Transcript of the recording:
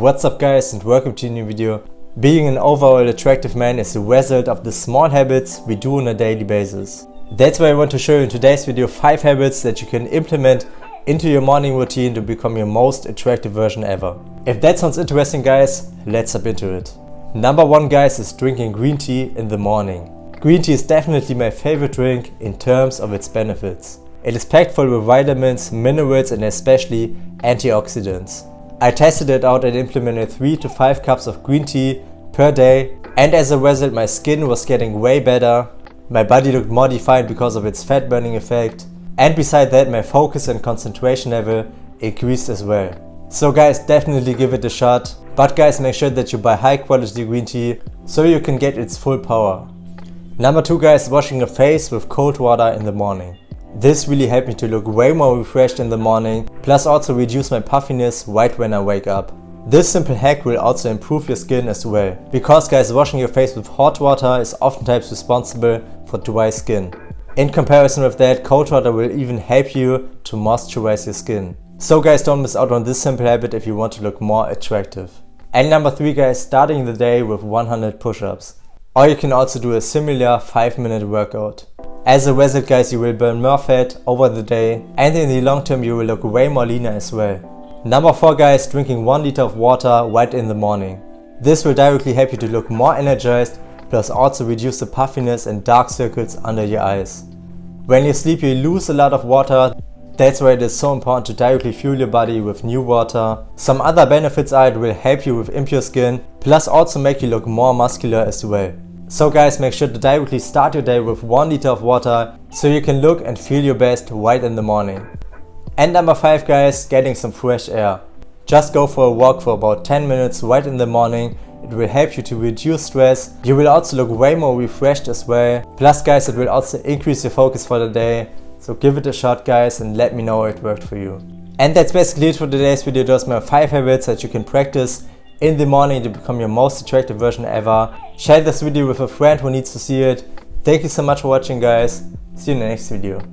What's up guys and welcome to a new video. Being an overall attractive man is the result of the small habits we do on a daily basis. That's why I want to show you in today's video 5 habits that you can implement into your morning routine to become your most attractive version ever. If that sounds interesting guys, let's hop into it. Number 1 guys is drinking green tea in the morning. Green tea is definitely my favorite drink in terms of its benefits. It is packed full with vitamins, minerals and especially antioxidants. I tested it out and implemented 3 to 5 cups of green tea per day, and as a result my skin was getting way better, my body looked more defined because of its fat burning effect, and beside that my focus and concentration level increased as well. So guys, definitely give it a shot, but guys, make sure that you buy high quality green tea so you can get its full power. Number 2 guys, washing your face with cold water in the morning. This really helped me to look way more refreshed in the morning, plus also reduce my puffiness right when I wake up. This simple hack will also improve your skin as well, because guys, washing your face with hot water is oftentimes responsible for dry skin. In comparison with that, cold water will even help you to moisturize your skin. So guys, don't miss out on this simple habit if you want to look more attractive. And number 3 guys, starting the day with 100 push-ups. Or you can also do a similar 5-minute workout. As a result guys, you will burn more fat over the day, and in the long term you will look way more leaner as well. Number 4 guys, drinking 1 liter of water right in the morning. This will directly help you to look more energized, plus also reduce the puffiness and dark circles under your eyes. When you sleep you lose a lot of water, that's why it is so important to directly fuel your body with new water. Some other benefits are it will help you with impure skin, plus also make you look more muscular as well. So guys, make sure to directly start your day with 1 liter of water so you can look and feel your best right in the morning. And number 5 guys, getting some fresh air. Just go for a walk for about 10 minutes right in the morning. It will help you to reduce stress. You will also look way more refreshed as well. Plus guys, it will also increase your focus for the day. So give it a shot guys and let me know it worked for you. And that's basically it for today's video. Those are my 5 habits that you can practice in the morning to become your most attractive version ever. Share this video with a friend who needs to see it. Thank you so much for watching guys. See you in the next video.